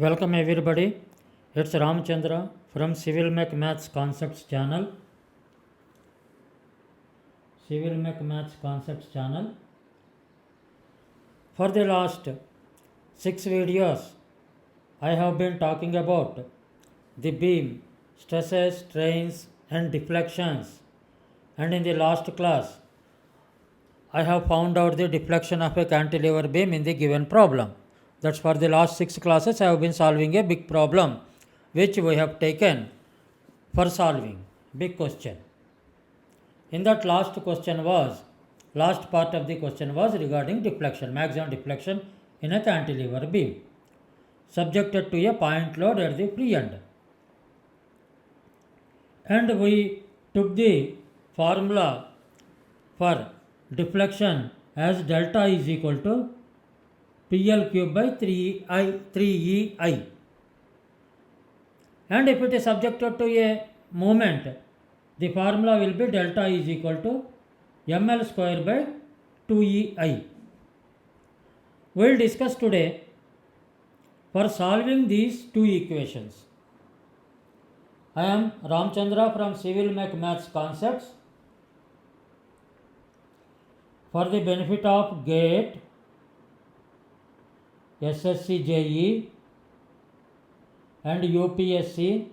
Welcome everybody. It's Ramchandra from CIVIL-MECH-MATHS Concepts channel. CIVIL-MECH-MATHS Concepts channel. For the last 6 videos, I have been talking about the beam, stresses, strains and deflections. And in the last class, I have found out the deflection of a cantilever beam in the given problem. That's for the last 6 classes I have been solving a big problem which we have taken for solving big question. In that last part of the question was regarding deflection, maximum deflection in a cantilever beam subjected to a point load at the free end. And we took the formula for deflection as delta is equal to PL cube by 3EI. And if it is subjected to a moment, the formula will be delta is equal to ML square by 2EI. We will discuss today for solving these two equations. I am Ramchandra from CIVIL-MECH-MATHS Concepts. For the benefit of GATE, SSC JE and UPSC,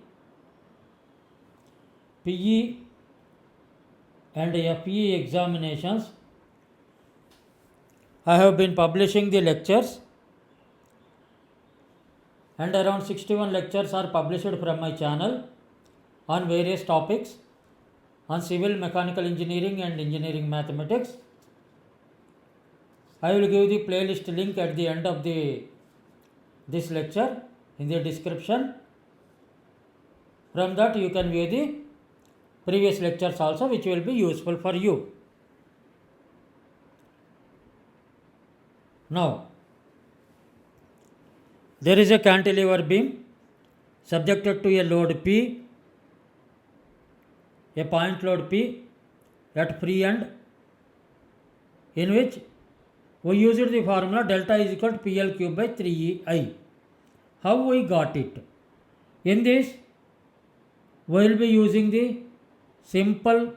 PE and FE examinations, I have been publishing the lectures, and around 61 lectures are published from my channel on various topics on civil, mechanical engineering and engineering mathematics. I will give the playlist link at the end of this lecture in the description. From that you can view the previous lectures also, which will be useful for you. Now, there is a cantilever beam subjected to a load P, a point load P at free end, in which we used the formula delta is equal to PL cube by 3EI. How we got it? In this, we will be using the simple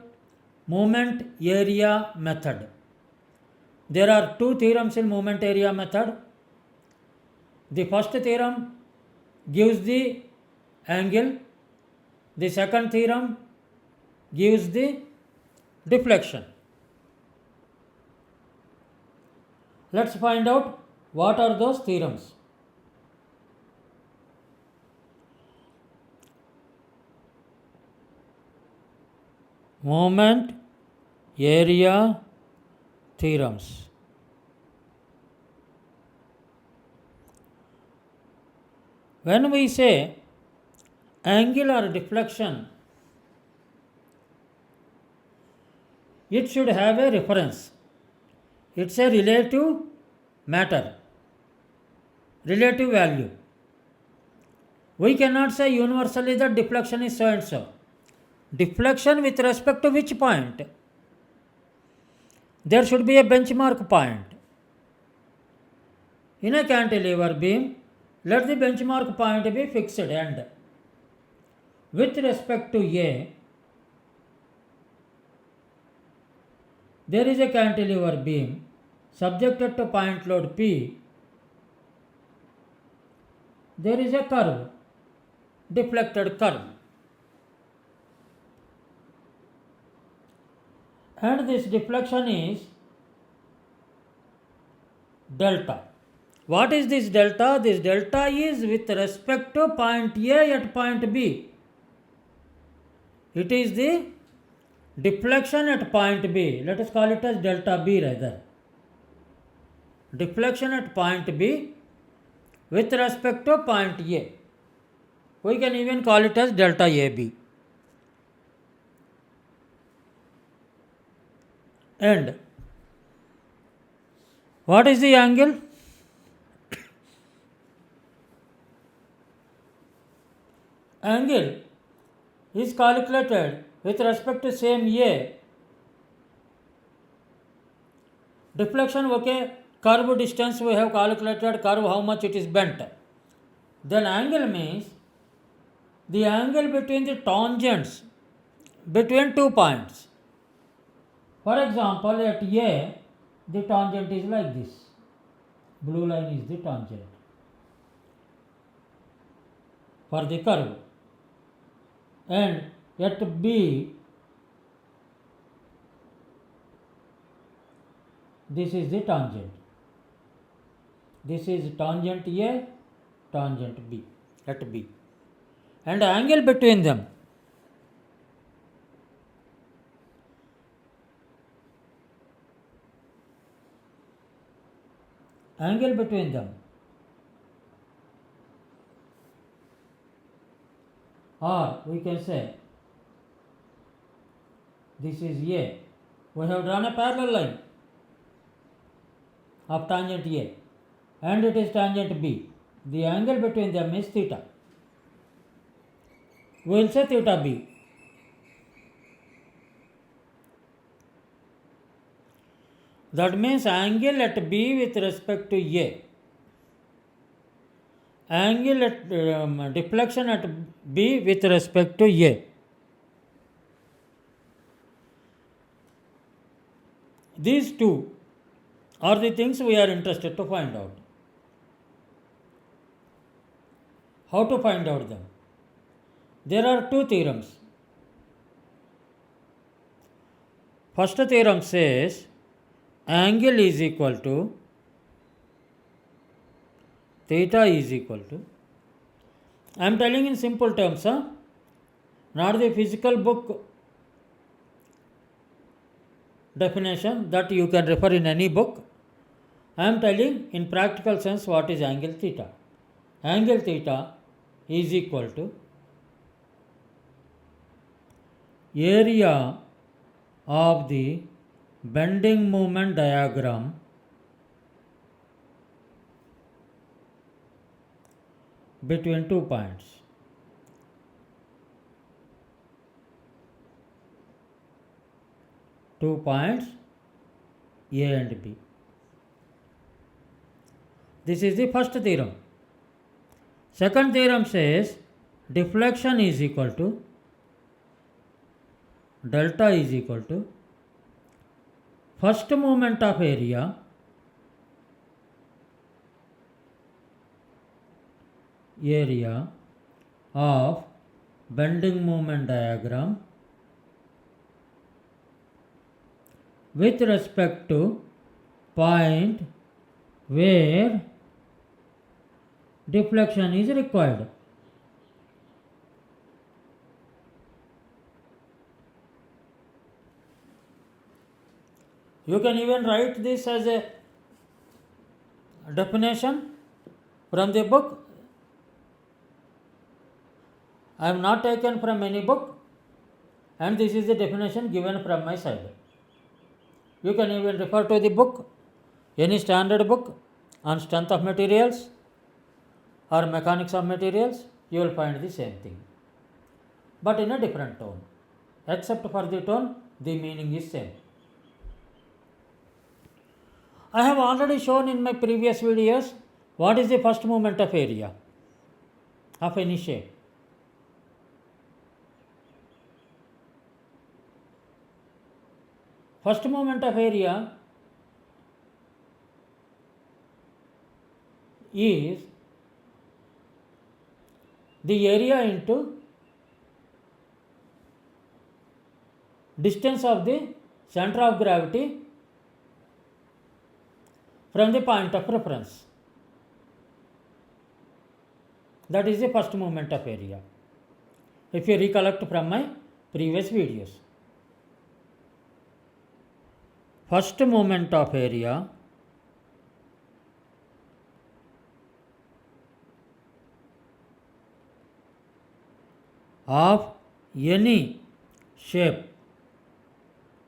moment area method. There are two theorems in moment area method. The first theorem gives the angle. The second theorem gives the deflection. Let's find out what are those theorems. Moment area theorems. When we say angle or deflection, it should have a reference. It's a relative matter, relative value. We cannot say universally that deflection is so and so. Deflection with respect to which point? There should be a benchmark point. In a cantilever beam, let the benchmark point be fixed and with respect to A, there is a cantilever beam subjected to point load P. There is a curve, deflected curve. And this deflection is delta. What is this delta? This delta is with respect to point A at point B. It is the deflection at point B. Let us call it as delta B rather. Deflection at point B with respect to point A. We can even call it as delta AB. And what is the angle? Angle is calculated with respect to same A. Deflection, okay, curve distance we have calculated, curve how much it is bent. Then angle means the angle between the tangents between 2 points. For example, at A, the tangent is like this. Blue line is the tangent for the curve. And at B, this is the tangent. This is tangent A, tangent B, at B. And angle between them. Angle between them. Or we can say, this is A. We have drawn a parallel line of tangent A and it is tangent B. The angle between them is theta. We will say theta B. That means angle at B with respect to A. Angle at deflection at B with respect to A. These two are the things we are interested to find out. How to find out them? There are two theorems. First theorem says angle is equal to theta is equal to, I am telling in simple terms, not the physical book definition that you can refer in any book. I am telling in practical sense what is angle theta. Angle theta is equal to area of the bending moment diagram between 2 points. Two points A and B. This is the first theorem. Second theorem says deflection is equal to delta is equal to first moment of area of bending moment diagram with respect to point where deflection is required. You can even write this as a definition from the book. I have not taken from any book, and this is the definition given from my side. You can even refer to the book, any standard book on strength of materials or mechanics of materials, you will find the same thing, but in a different tone. Except for the tone, the meaning is same. I have already shown in my previous videos what is the first moment of area of any shape. First moment of area is the area into distance of the center of gravity from the point of reference. That is the first moment of area, if you recollect from my previous videos. First moment of area of any shape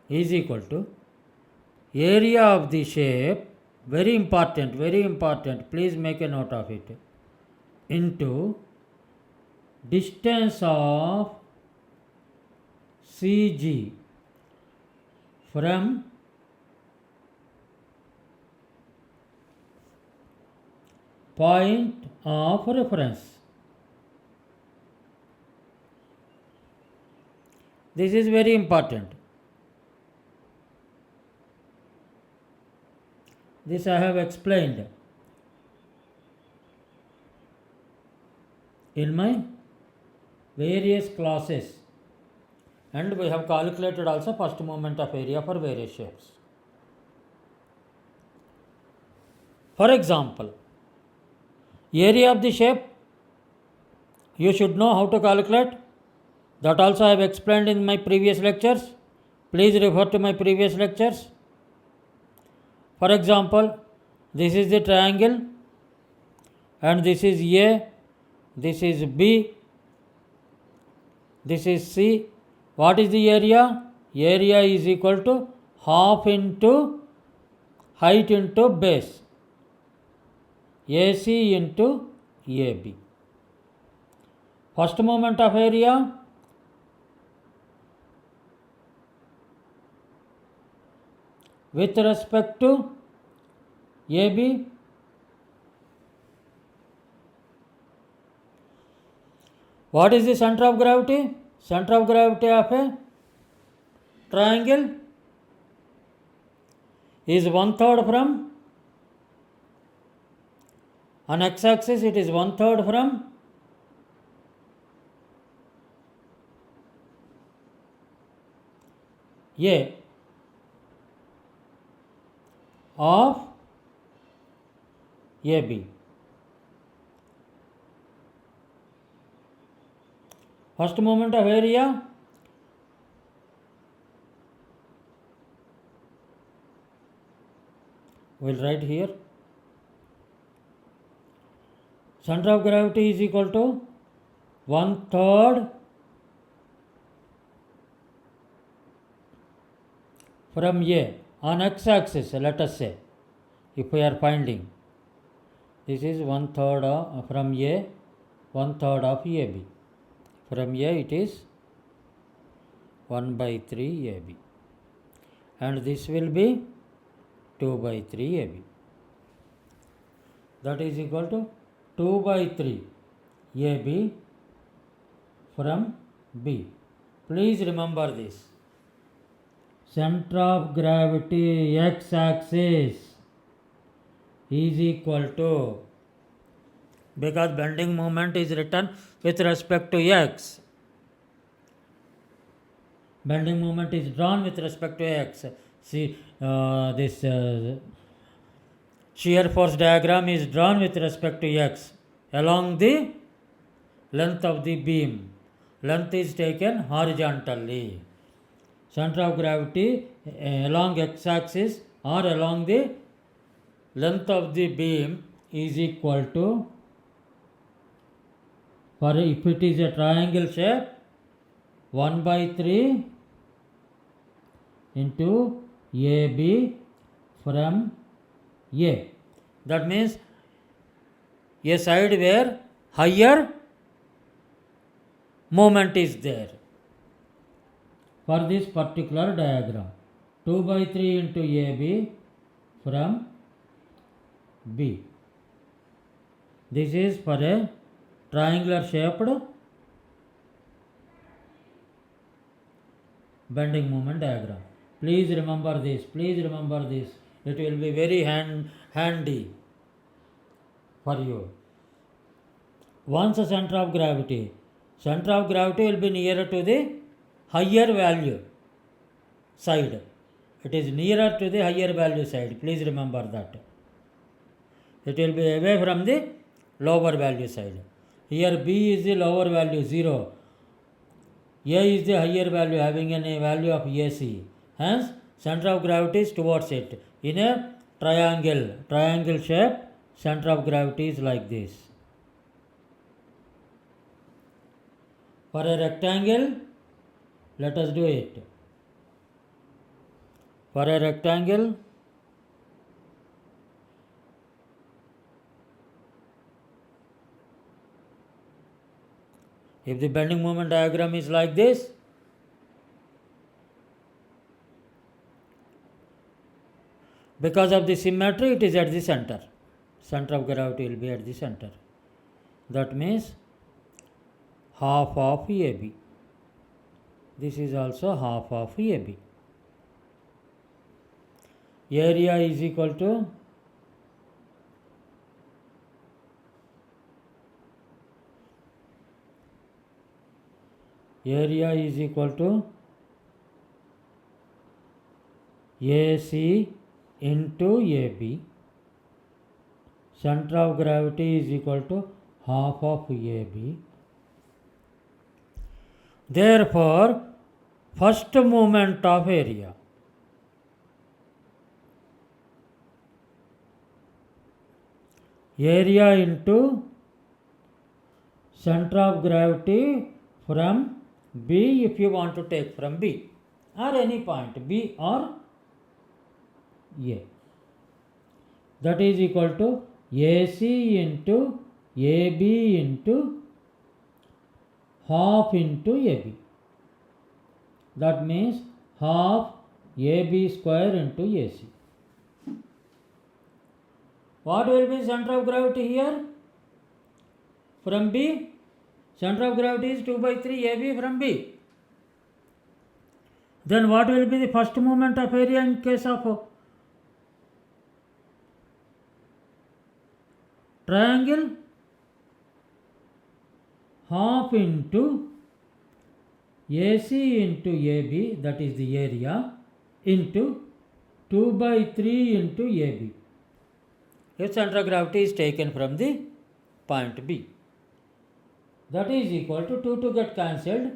is equal to area of the shape, very important, please make a note of it, into distance of CG point of reference. This is very important. This I have explained in my various classes, and we have calculated also first moment of area for various shapes. For example, area of the shape you should know how to calculate. That also I have explained in my previous lectures. Please refer to my previous lectures. For example, this is the triangle and this is A, this is B, this is C. What is the area? Area is equal to half into height into base. AC into AB. First moment of area, with respect to AB, what is the center of gravity? Center of gravity of a triangle is 1/3 from, on x-axis it is 1/3 from A of AB. First moment of area, we will write here. Center of gravity is equal to 1/3 from A on x-axis, let us say, if we are finding, this is 1/3 from A, 1/3 of AB. From A it is 1/3 AB, and this will be 2/3 AB. That is equal to 2/3 AB from B. Please remember this. Center of gravity x-axis is equal to, because bending moment is written with respect to x, bending moment is drawn with respect to x. See, this shear force diagram is drawn with respect to x along the length of the beam. Length is taken horizontally. Center of gravity along x-axis or along the length of the beam is equal to, for if it is a triangle shape, 1/3 into AB from A. That means a side where higher moment is there. For this particular diagram, 2/3 into AB from B. This is for a triangular shaped bending moment diagram. Please remember this. Please remember this. It will be very handy for you. Once the center of gravity will be nearer to the higher value side. It is nearer to the higher value side. Please remember that. It will be away from the lower value side. Here B is the lower value 0. A is the higher value having a value of AC. Hence, center of gravity is towards it. In a triangle shape, center of gravity is like this. For a rectangle, let us do it. For a rectangle, if the bending moment diagram is like this, because of the symmetry, it is at the center. center of gravity will be at the center. That means half of AB. This is also half of AB. Area is equal to AC into AB. Center of gravity is equal to half of AB. Therefore, first moment of area into center of gravity from B, if you want to take from B or any point B or A, that is equal to AC into AB into half into AB. That means half AB square into AC. What will be center of gravity here? From B, center of gravity is 2/3 AB from B. Then what will be the first moment of area in case of triangle? Half into AC into AB, that is the area, into 2/3 into AB. If center of gravity is taken from the point B, that is equal to 2 get cancelled.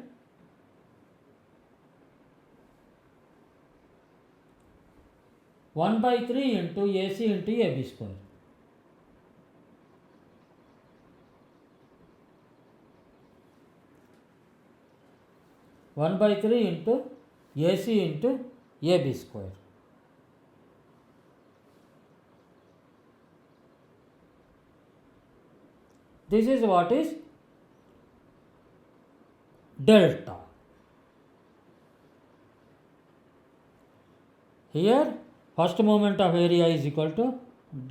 1/3 into AC into AB square. One by 3 into AC into AB square. This is what is delta. Here, first moment of area is equal to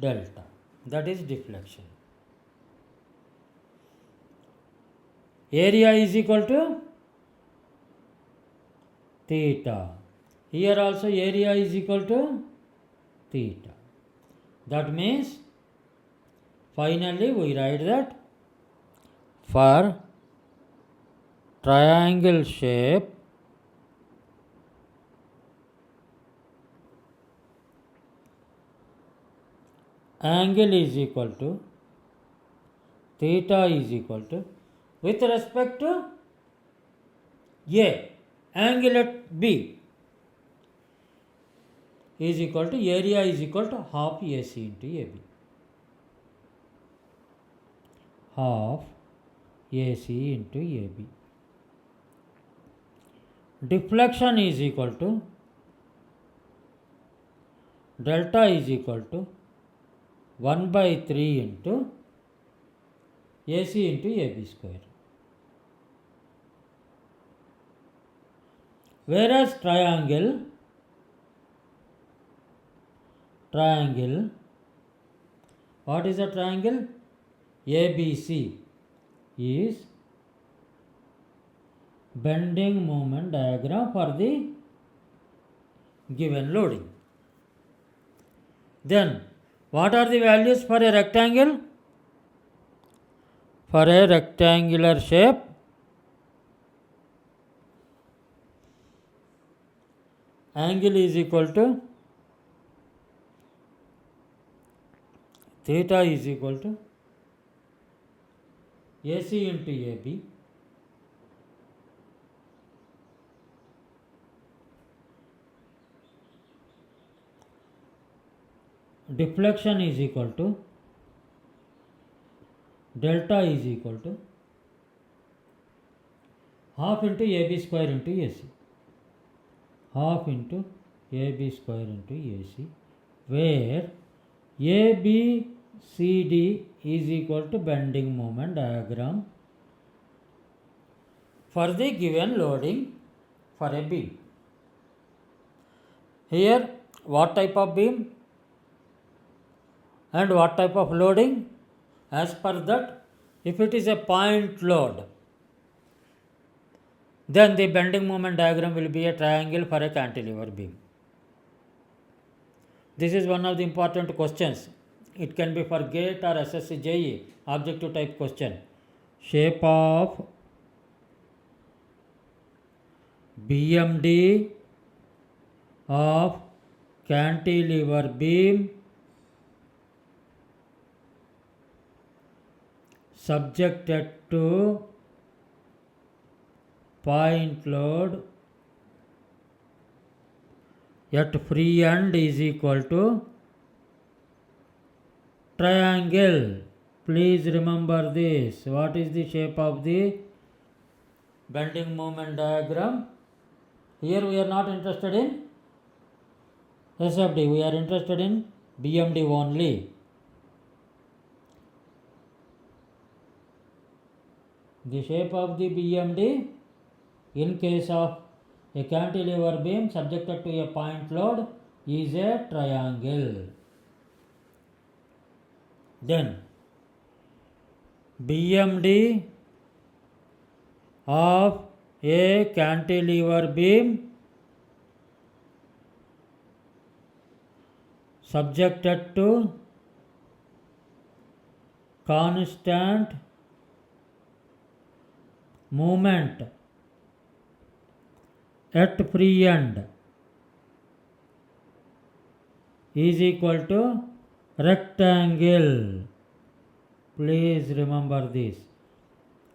delta. That is deflection. Area is equal to theta. Here also area is equal to theta. That means finally we write that for triangle shape angle is equal to theta is equal to, with respect to A, angle at B is equal to area is equal to half AC into AB. Half AC into AB. Deflection is equal to delta is equal to 1/3 into AC into AB square. Whereas triangle, what is a triangle? ABC is bending moment diagram for the given loading. Then what are the values for a rectangle? For a rectangular shape, angle is equal to theta is equal to AC into AB deflection is equal to delta is equal to half into AB square into AC. Half into AB square into AC, where ABCD is equal to bending moment diagram for the given loading for a beam. Here, what type of beam? And what type of loading? As per that, if it is a point load, then the bending moment diagram will be a triangle for a cantilever beam. This is one of the important questions. It can be for GATE or SSC JE, objective type question. Shape of BMD of cantilever beam subjected to point load at free end is equal to triangle. Please remember this. What is the shape of the bending moment diagram? Here we are not interested in SFD, we are interested in BMD only. The shape of the BMD in case of a cantilever beam subjected to a point load is a triangle. Then BMD of a cantilever beam subjected to constant movement at free end is equal to rectangle. Please remember this.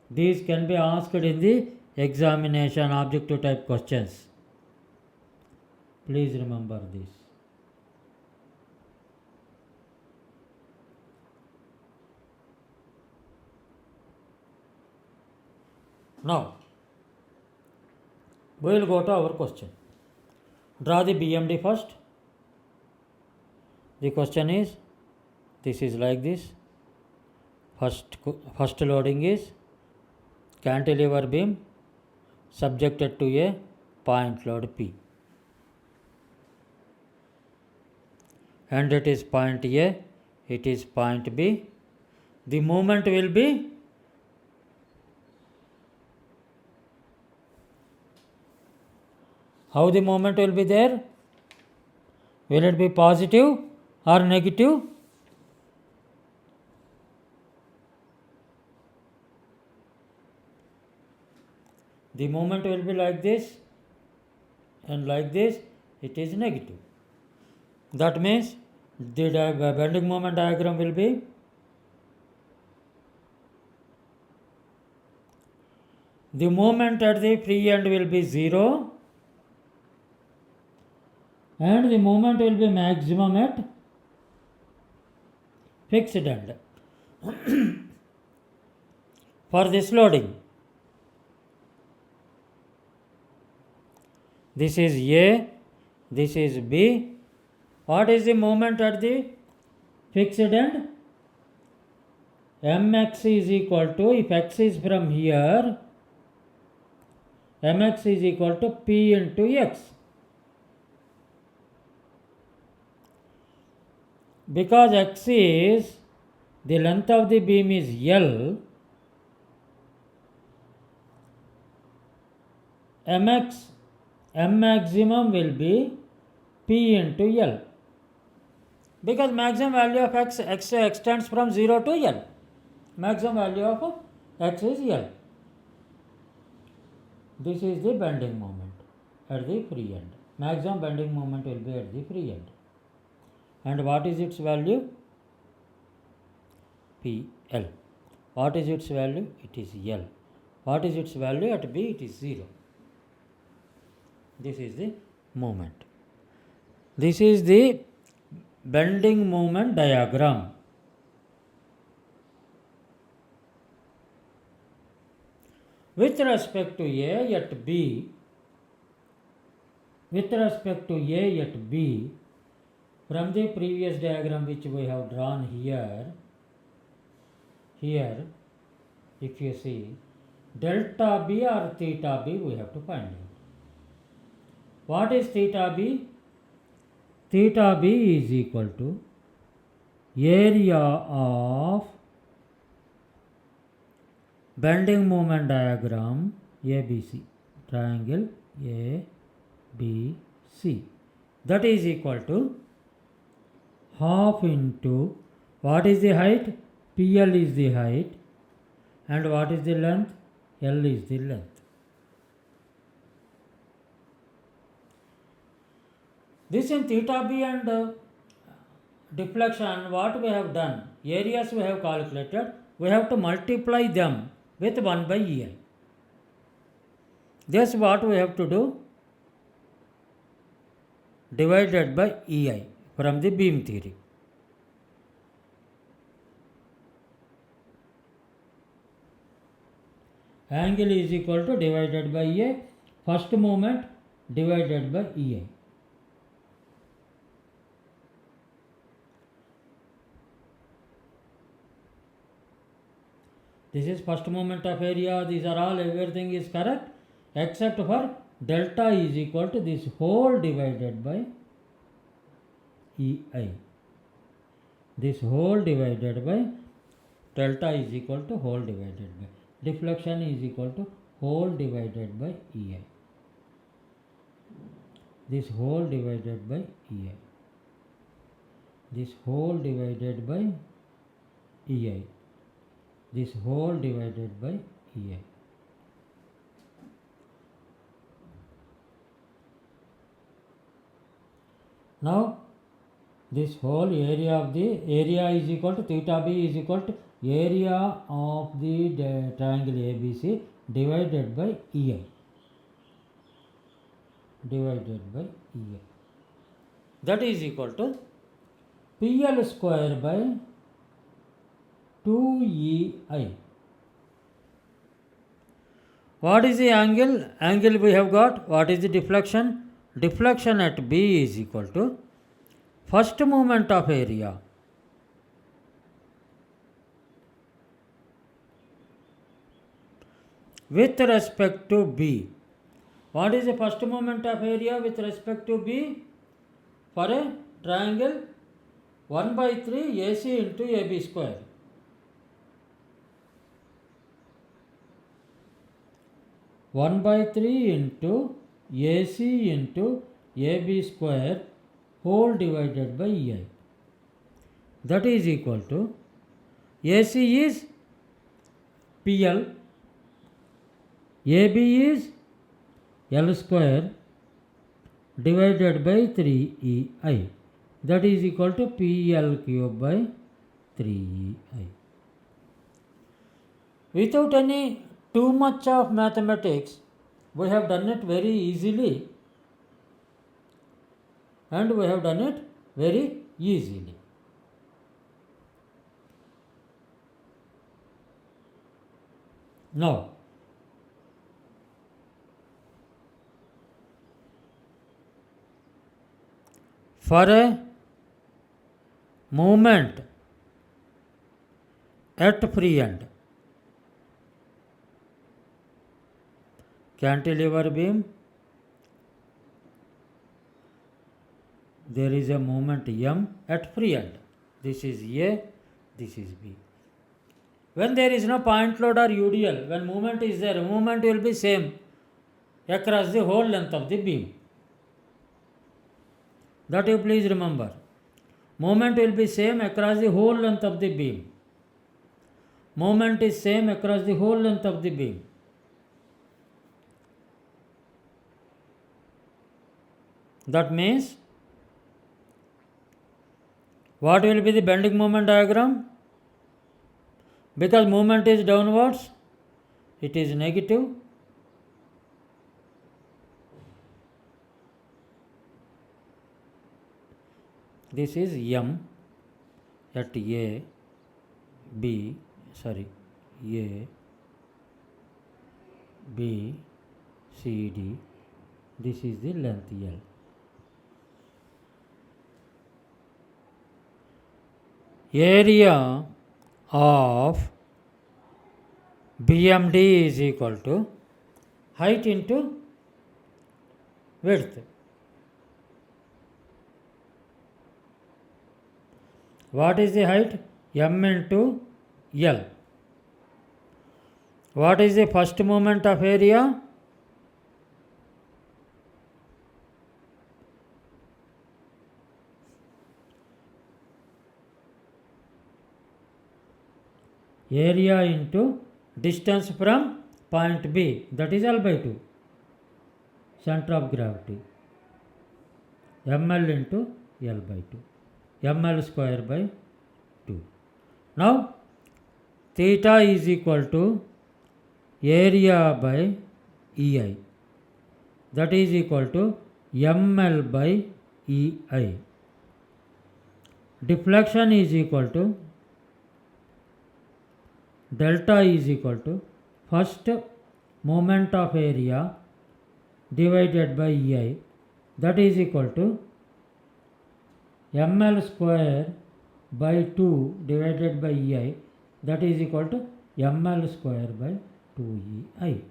These can be asked in the examination objective type questions. Please remember this. Now, we will go to our question. Draw the BMD first. The question is, this is like this. First loading is cantilever beam subjected to a point load P. And it is point A, it is point B. The moment will be how the moment will be there? Will it be positive or negative? The moment will be like this and like this, it is negative. That means the bending moment diagram will be the moment at the free end will be 0 and the moment will be maximum at fixed end. For this loading, this is A, this is B. What is the moment at the fixed end? Mx is equal to, if x is from here, Mx is equal to P into x. Because x is, the length of the beam is L, M maximum will be P into L. Because maximum value of x extends from 0 to L. Maximum value of x is L. This is the bending moment at the free end. Maximum bending moment will be at the free end. And what is its value? PL. What is its value? It is L. What is its value at B? It is 0. This is the moment. This is the bending moment diagram. With respect to A at B, from the previous diagram which we have drawn here, if you see, delta B or theta B we have to find out. What is theta B? Theta B is equal to area of bending moment diagram ABC, triangle ABC, that is equal to half into what is the height? PL is the height, and what is the length? L is the length. This in theta B and deflection, what we have done, areas we have calculated, we have to multiply them with 1 by EI. This what we have to do, divided by EI from the beam theory. Angle is equal to divided by EI, first moment divided by EI. This is first moment of area, these are all, everything is correct except for delta is equal to this whole divided by EI. This whole divided by delta is equal to whole divided by. Deflection is equal to whole divided by EI. This whole divided by EI. This whole divided by EI. This whole divided by EI. Now this whole area of the area is equal to theta B is equal to area of the triangle ABC divided by EI. Divided by EI. That is equal to PL square by 2EI. What is the angle? Angle we have got. What is the deflection? Deflection at B is equal to first moment of area with respect to B. What is the first moment of area with respect to B? For a triangle 1 by 3 AC into AB square. One by 3 into AC into AB square whole divided by EI. That is equal to AC is PL, AB is L square divided by 3EI. That is equal to PL cube by 3EI. Without any too much of mathematics, we have done it very easily, and we have done it very easily. Now, for a movement at free end, cantilever beam, there is a moment M at free end. This is A, this is B. When there is no point load or UDL, when movement is there, movement will be same across the whole length of the beam. That you please remember. Moment will be same across the whole length of the beam. Moment is same across the whole length of the beam. That means, what will be the bending moment diagram? Because movement is downwards, it is negative. This is M at A, B, A, B, C, D. This is the length L. Area of BMD is equal to height into width. What is the height? M into L. What is the first moment of area? Area into distance from point B, that is L by 2, center of gravity. ml into L by 2, ml square by 2. Now theta is equal to area by EI, that is equal to ml by EI. Deflection is equal to delta is equal to first moment of area divided by EI, that is equal to ml square by 2 divided by EI, that is equal to ml square by 2EI.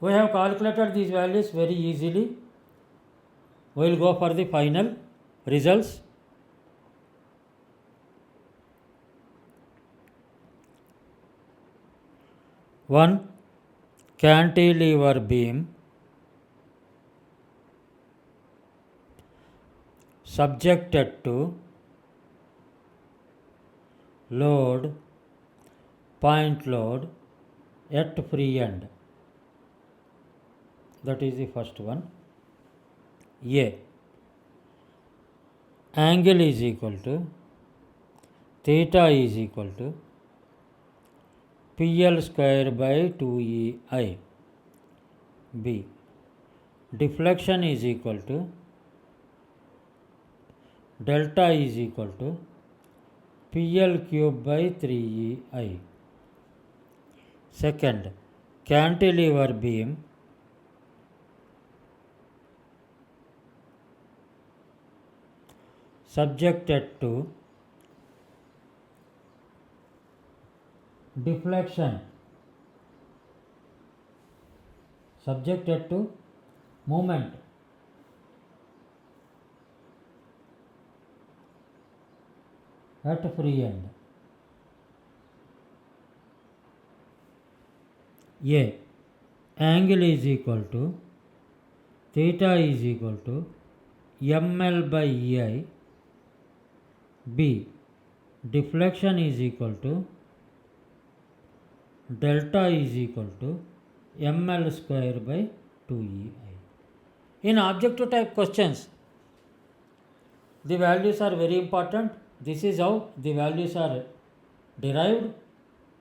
We have calculated these values very easily. We will go for the final results. One cantilever beam subjected to load, point load at free end. That is the first one. A. Angle is equal to theta is equal to PL square by 2EI. B. Deflection is equal to delta is equal to PL cube by 3EI. Second, cantilever beam subjected to deflection, subjected to movement, at free end. A. Angle is equal to theta is equal to ml by EI. B. Deflection is equal to delta is equal to ml square by 2EI. In objective type questions, the values are very important. This is how the values are derived.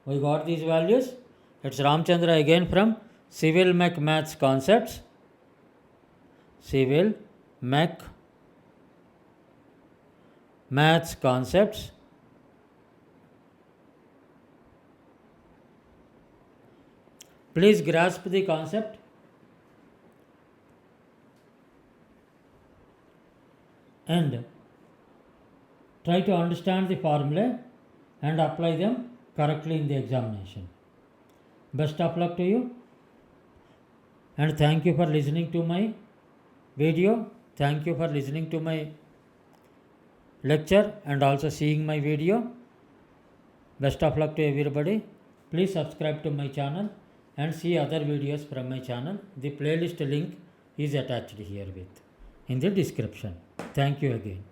We got these values. It's Ramchandra again from CIVIL-MECH-MATHS Concepts. CIVIL-MECH-MATHS Concepts. Please grasp the concept and try to understand the formula and apply them correctly in the examination. Best of luck to you, and thank you for listening to my video. Thank you for listening to my lecture and also seeing my video. Best of luck to everybody. Please subscribe to my channel and see other videos from my channel. The playlist link is attached here in the description. Thank you again.